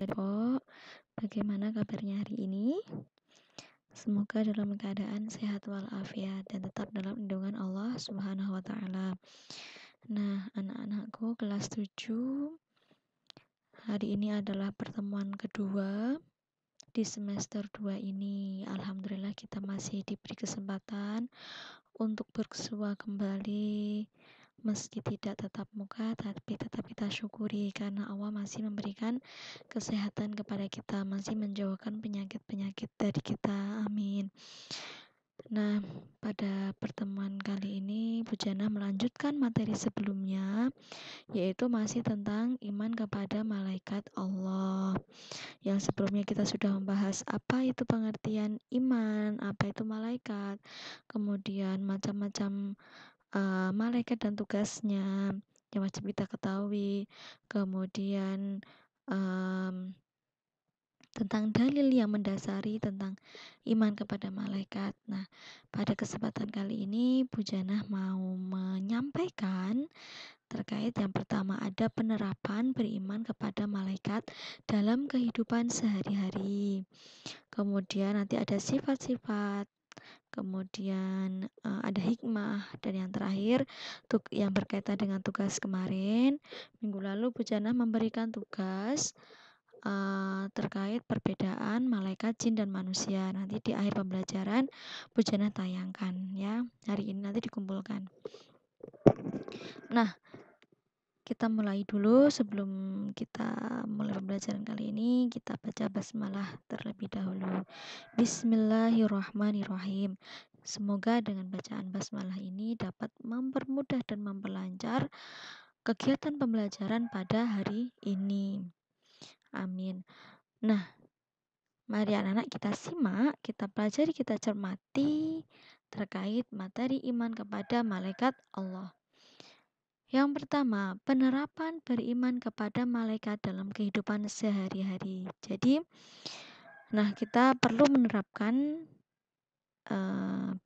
Kok, bagaimana kabarnya hari ini? Semoga dalam keadaan sehat walafiat dan tetap dalam lindungan Allah Subhanahu wa taala. Nah, anak-anakku kelas 7, hari ini adalah pertemuan kedua di semester 2 ini. Alhamdulillah kita masih diberi kesempatan untuk bersua kembali. Meski tidak tatap muka, tapi tetap kita syukuri karena Allah masih memberikan kesehatan kepada kita, masih menjauhkan penyakit-penyakit dari kita. Amin. Nah, pada pertemuan kali ini Bu Jana melanjutkan materi sebelumnya, yaitu masih tentang iman kepada malaikat Allah. Yang sebelumnya kita sudah membahas apa itu pengertian iman, apa itu malaikat, kemudian macam-macam malaikat dan tugasnya yang wajib kita ketahui, kemudian tentang dalil yang mendasari tentang iman kepada malaikat. Nah, pada kesempatan kali ini Bu Janah mau menyampaikan terkait yang pertama ada penerapan beriman kepada malaikat dalam kehidupan sehari-hari. Kemudian nanti ada sifat-sifat, kemudian ada hikmah, dan yang terakhir yang berkaitan dengan tugas kemarin minggu lalu Bu Jana memberikan tugas terkait perbedaan malaikat, jin, dan manusia. Nanti di akhir pembelajaran Bu Jana tayangkan ya, hari ini nanti dikumpulkan. Nah, kita mulai dulu. Sebelum kita mulai pembelajaran kali ini, kita baca basmalah terlebih dahulu. Bismillahirrahmanirrahim. Semoga dengan bacaan basmalah ini dapat mempermudah dan memperlancar kegiatan pembelajaran pada hari ini. Amin. Nah, mari anak-anak kita simak, kita pelajari, kita cermati terkait materi iman kepada malaikat Allah. Yang pertama, penerapan beriman kepada malaikat dalam kehidupan sehari-hari. Jadi, kita perlu menerapkan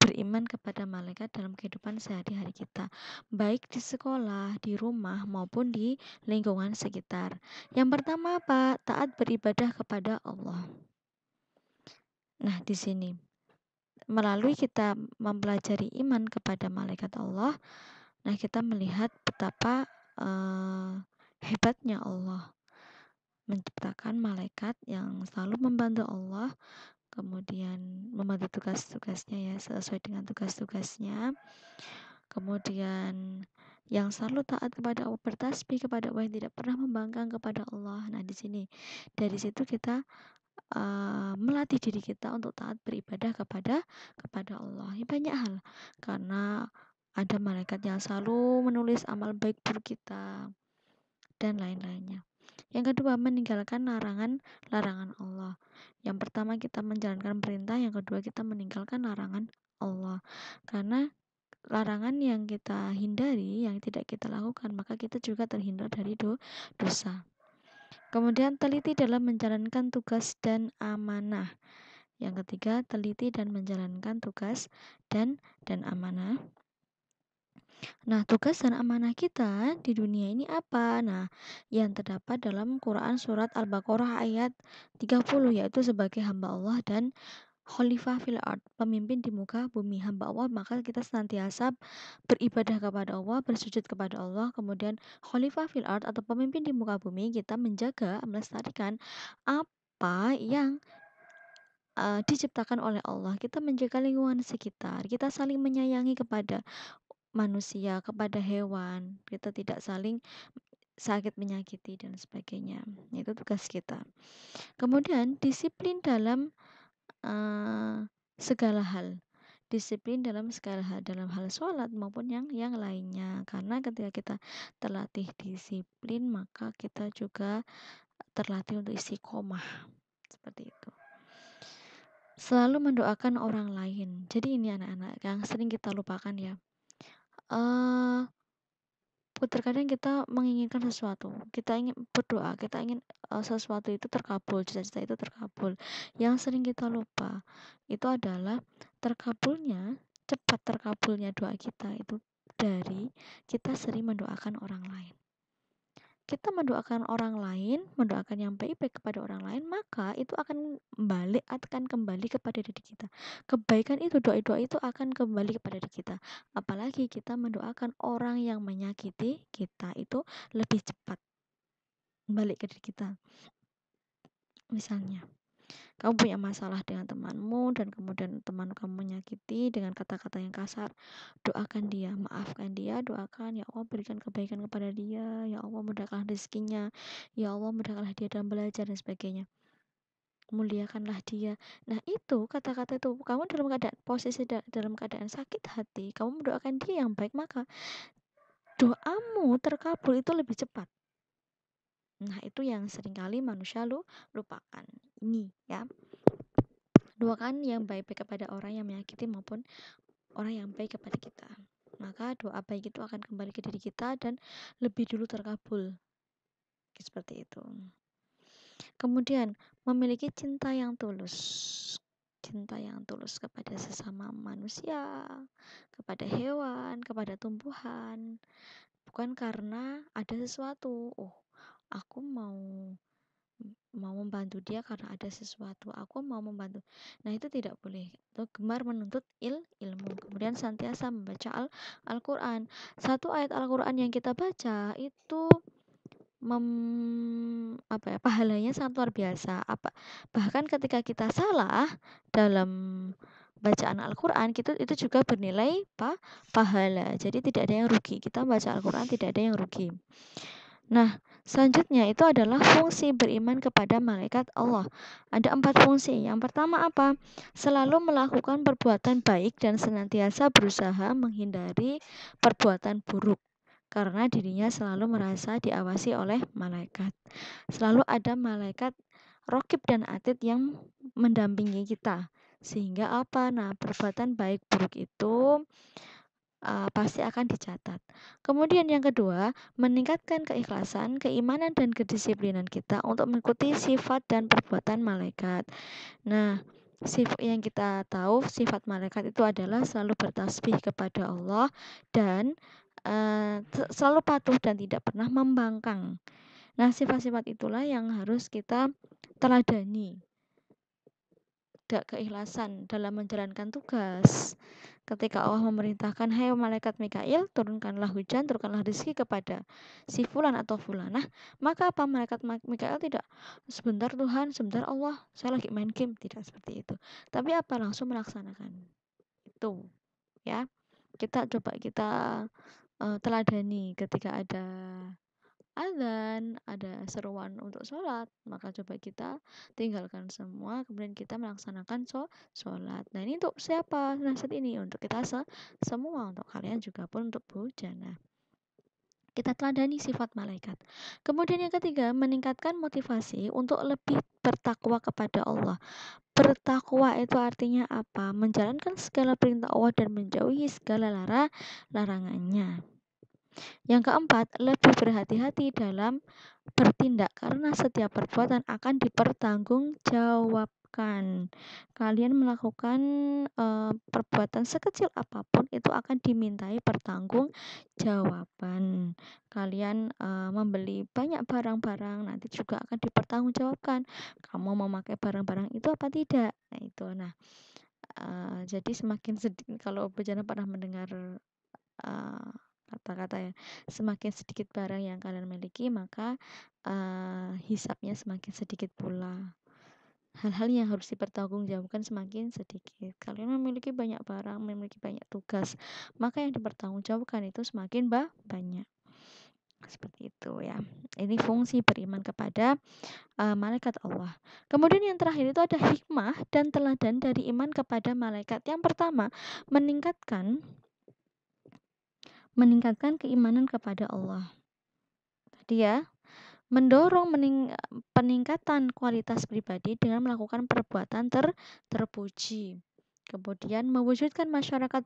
beriman kepada malaikat dalam kehidupan sehari-hari kita, baik di sekolah, di rumah, maupun di lingkungan sekitar. Yang pertama apa? Taat beribadah kepada Allah. Nah, di sini melalui kita mempelajari iman kepada malaikat Allah, nah kita melihat betapa hebatnya Allah menciptakan malaikat yang selalu membantu Allah, kemudian membantu tugas-tugasnya ya, sesuai dengan tugas-tugasnya, kemudian yang selalu taat kepada Allah, bertasbih kepada Allah, yang tidak pernah membangkang kepada Allah. Nah, di sini dari situ kita melatih diri kita untuk taat beribadah kepada Allah. Ya, banyak hal, karena ada malaikat yang selalu menulis amal baik buruk kita dan lain-lainnya. Yang kedua, meninggalkan larangan Allah. Yang pertama kita menjalankan perintah, yang kedua kita meninggalkan larangan Allah. Karena larangan yang kita hindari, yang tidak kita lakukan, maka kita juga terhindar dari dosa. Kemudian teliti dalam menjalankan tugas dan amanah. Yang ketiga, teliti dan menjalankan tugas dan amanah. Nah, tugas dan amanah kita di dunia ini apa? Nah, yang terdapat dalam Quran surat Al-Baqarah ayat 30, yaitu sebagai hamba Allah dan khalifah fil ard, pemimpin di muka bumi, hamba Allah, maka kita senantiasa beribadah kepada Allah, bersujud kepada Allah. Kemudian khalifah fil ard atau pemimpin di muka bumi, kita menjaga, melestarikan apa yang diciptakan oleh Allah. Kita menjaga lingkungan sekitar, kita saling menyayangi kepada manusia, kepada hewan, kita tidak saling sakit menyakiti dan sebagainya. Itu tugas kita. Kemudian disiplin dalam segala hal, disiplin dalam segala hal, dalam hal sholat maupun yang lainnya. Karena ketika kita terlatih disiplin, maka kita juga terlatih untuk istiqomah, seperti itu. Selalu mendoakan orang lain. Jadi ini anak-anak yang sering kita lupakan ya. Terkadang kita menginginkan sesuatu, kita ingin berdoa, kita ingin sesuatu itu terkabul, cita-cita itu terkabul. Yang sering kita lupa itu adalah cepat terkabulnya doa kita itu dari kita sering mendoakan orang lain. kita mendoakan orang lain, mendoakan yang baik-baik kepada orang lain, maka itu akan kembali kepada diri kita. Kebaikan itu, doa-doa itu akan kembali kepada diri kita. Apalagi kita mendoakan orang yang menyakiti kita, itu lebih cepat balik ke diri kita. Misalnya, kamu punya masalah dengan temanmu dan kemudian teman kamu menyakiti dengan kata-kata yang kasar, doakan dia, maafkan dia, doakan, ya Allah berikan kebaikan kepada dia, ya Allah mudahkanlah rezekinya, ya Allah mudahkanlah dia dalam belajar dan sebagainya, muliakanlah dia. Nah itu kata-kata itu, kamu dalam keadaan dalam keadaan sakit hati, kamu mendoakan dia yang baik, maka doamu terkabul itu lebih cepat. Nah itu yang seringkali manusia lupakan. Ini ya, doakan yang baik-baik kepada orang yang menyakiti maupun orang yang baik kepada kita, maka doa baik itu akan kembali ke diri kita dan lebih dulu terkabul. Seperti itu. Kemudian memiliki cinta yang tulus, kepada sesama manusia, kepada hewan, kepada tumbuhan, bukan karena ada sesuatu, oh aku mau membantu dia karena ada sesuatu, aku mau membantu. Nah itu tidak boleh, itu gemar menuntut ilmu, kemudian senantiasa membaca Al-Quran. Satu ayat Al-Quran yang kita baca itu pahalanya sangat luar biasa. Bahkan ketika kita salah dalam bacaan Al-Quran, itu juga bernilai pahala. Jadi tidak ada yang rugi, kita baca Al-Quran tidak ada yang rugi. Nah, selanjutnya itu adalah fungsi beriman kepada malaikat Allah. Ada 4 fungsi. Yang pertama apa? Selalu melakukan perbuatan baik dan senantiasa berusaha menghindari perbuatan buruk, karena dirinya selalu merasa diawasi oleh malaikat. Selalu ada malaikat Raqib dan Atid yang mendampingi kita. Sehingga apa? Nah, perbuatan baik buruk itu pasti akan dicatat. Kemudian yang kedua, meningkatkan keikhlasan, keimanan dan kedisiplinan kita untuk mengikuti sifat dan perbuatan malaikat. Nah, yang kita tahu sifat malaikat itu adalah selalu bertasbih kepada Allah dan selalu patuh dan tidak pernah membangkang. Nah, sifat-sifat itulah yang harus kita teladani. Keikhlasan dalam menjalankan tugas. Ketika Allah memerintahkan, hai malaikat Mikail, turunkanlah hujan, turunkanlah rezeki kepada si fulan atau fulanah, maka apa? Malaikat Mikail tidak, sebentar Tuhan, sebentar Allah, saya lagi main game, tidak seperti itu. Tapi apa? Langsung melaksanakan. Itu ya. Kita teladani ketika ada azan, ada seruan untuk sholat, maka coba kita tinggalkan semua, kemudian kita melaksanakan sholat. Nah ini untuk siapa nasihat ini? Untuk kita semua, untuk kalian juga pun untuk Bu Jana. Kita teladani sifat malaikat. Kemudian yang ketiga, meningkatkan motivasi untuk lebih bertakwa kepada Allah. Bertakwa itu artinya apa? Menjalankan segala perintah Allah dan menjauhi segala larangannya. Yang keempat, lebih berhati-hati dalam bertindak karena setiap perbuatan akan dipertanggungjawabkan. Kalian melakukan perbuatan sekecil apapun itu akan dimintai pertanggungjawaban. Kalian membeli banyak barang-barang nanti juga akan dipertanggungjawabkan. Kamu mau memakai barang-barang itu apa tidak? Nah itu. Jadi semakin sedikit, kalau Bejana pernah mendengar kata-kata ya, semakin sedikit barang yang kalian miliki, maka hisapnya semakin sedikit pula. Hal-hal yang harus dipertanggungjawabkan semakin sedikit. Kalian memiliki banyak barang, memiliki banyak tugas, maka yang dipertanggungjawabkan itu semakin banyak. Seperti itu ya. Ini fungsi beriman kepada malaikat Allah. Kemudian yang terakhir itu ada hikmah dan teladan dari iman kepada malaikat. Yang pertama, meningkatkan keimanan kepada Allah. Tadi ya, mendorong peningkatan kualitas pribadi dengan melakukan perbuatan terpuji. Kemudian mewujudkan masyarakat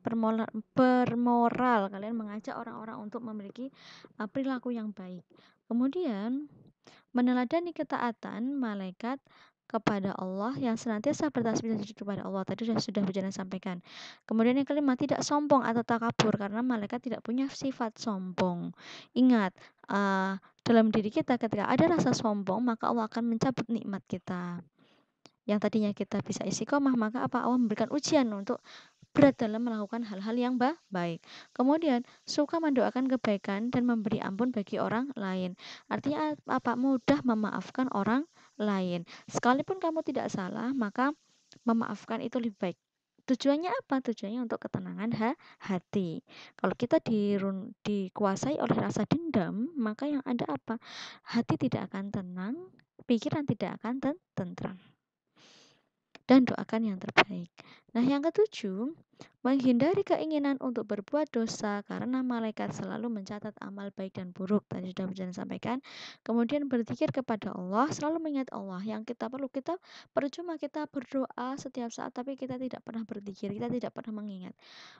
bermoral. Kalian mengajak orang-orang untuk memiliki perilaku yang baik. Kemudian meneladani ketaatan malaikat kepada Allah yang senantiasa bertasbih kepada Allah. Tadi sudah Bujana sampaikan. Kemudian yang kelima, tidak sombong atau takabur karena malaikat tidak punya sifat sombong. Ingat, dalam diri kita ketika ada rasa sombong, maka Allah akan mencabut nikmat kita. Yang tadinya kita bisa istiqomah, maka apa? Allah memberikan ujian untuk berat dalam melakukan hal-hal yang baik. Kemudian suka mendoakan kebaikan dan memberi ampun bagi orang lain. Artinya apa? Mudah memaafkan orang lain. Sekalipun kamu tidak salah, maka memaafkan itu lebih baik. Tujuannya apa? Tujuannya untuk ketenangan hati. Kalau kita dikuasai oleh rasa dendam, maka yang ada apa? Hati tidak akan tenang, pikiran tidak akan tentram. Dan doakan yang terbaik. Nah, yang ketujuh, menghindari keinginan untuk berbuat dosa karena malaikat selalu mencatat amal baik dan buruk. Tadi sudah Bujana sampaikan. Kemudian berzikir kepada Allah, selalu mengingat Allah. Yang kita perlu, kita percuma kita berdoa setiap saat tapi kita tidak pernah berzikir, kita tidak pernah mengingat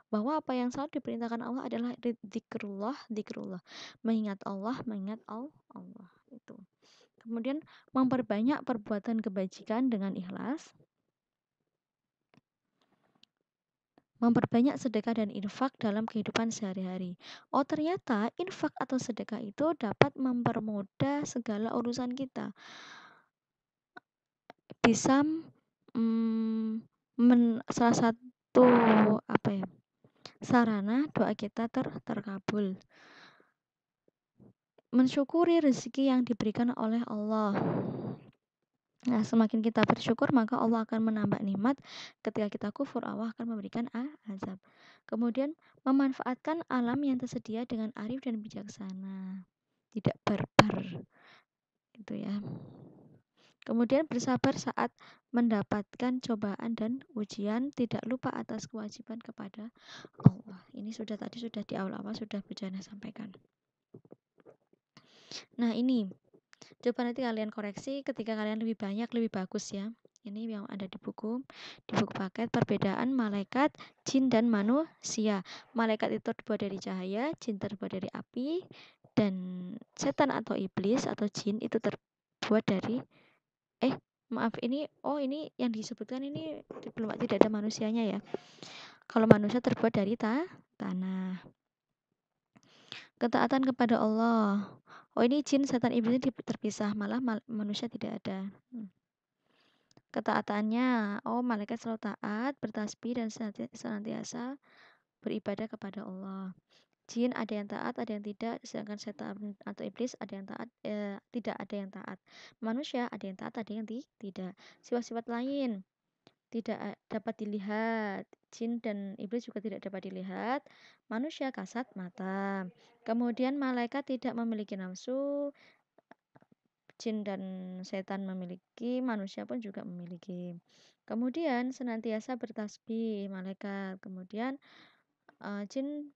bahwa apa yang selalu diperintahkan Allah adalah zikrullah, zikrullah. Mengingat Allah, mengingat Allah itu. Kemudian memperbanyak perbuatan kebajikan dengan ikhlas. Memperbanyak sedekah dan infak dalam kehidupan sehari-hari. Oh, ternyata infak atau sedekah itu dapat mempermudah segala urusan kita. Bisa salah satu apa ya? Sarana doa kita terkabul. Mensyukuri rezeki yang diberikan oleh Allah. Nah, semakin kita bersyukur, maka Allah akan menambah nikmat. Ketika kita kufur, Allah akan memberikan azab. Kemudian, memanfaatkan alam yang tersedia dengan arif dan bijaksana. Tidak barbar. Gitu ya. Kemudian, bersabar saat mendapatkan cobaan dan ujian. Tidak lupa atas kewajiban kepada Allah. Ini sudah di awal-awal sudah Bujana sampaikan. Nah, ini coba nanti kalian koreksi ketika kalian lebih banyak, lebih bagus ya. Ini yang ada di buku paket perbedaan malaikat, jin dan manusia. Malaikat itu terbuat dari cahaya, jin terbuat dari api, dan setan atau iblis atau jin itu terbuat dari maaf ini yang disebutkan ini belum, tidak ada manusianya ya. Kalau manusia terbuat dari tanah. Ketaatan kepada Allah. Oh, ini jin, setan, iblis terpisah, malah manusia tidak ada. Ketaatannya, malaikat selalu taat, bertasbih dan senantiasa beribadah kepada Allah. Jin ada yang taat, ada yang tidak, sedangkan setan atau iblis ada yang taat, tidak ada yang taat. Manusia ada yang taat, ada yang tidak. Sifat-sifat lain tidak dapat dilihat. Jin dan iblis juga tidak dapat dilihat. Manusia kasat mata. Kemudian malaikat tidak memiliki nafsu. Jin dan setan memiliki, manusia pun juga memiliki. Kemudian senantiasa bertasbih malaikat. Kemudian jin,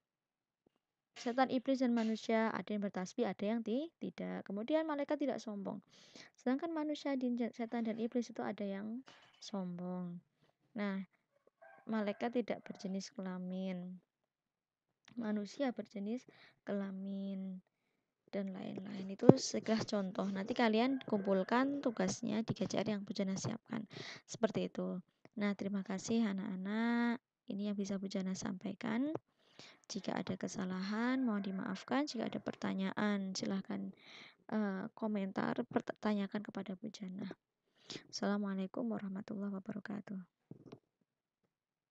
setan, iblis dan manusia ada yang bertasbih, ada yang tidak. Kemudian malaikat tidak sombong. Sedangkan manusia, jin, setan dan iblis itu ada yang sombong. Nah, malaikat tidak berjenis kelamin. Manusia berjenis kelamin. Dan lain-lain. Itu sekilas contoh. Nanti kalian kumpulkan tugasnya di KJR yang Bujana siapkan. Seperti itu. Nah, terima kasih anak-anak. Ini yang bisa Bujana sampaikan. Jika ada kesalahan, mohon dimaafkan. Jika ada pertanyaan, silahkan komentar, pertanyakan kepada Bujana. Assalamualaikum warahmatullahi wabarakatuh.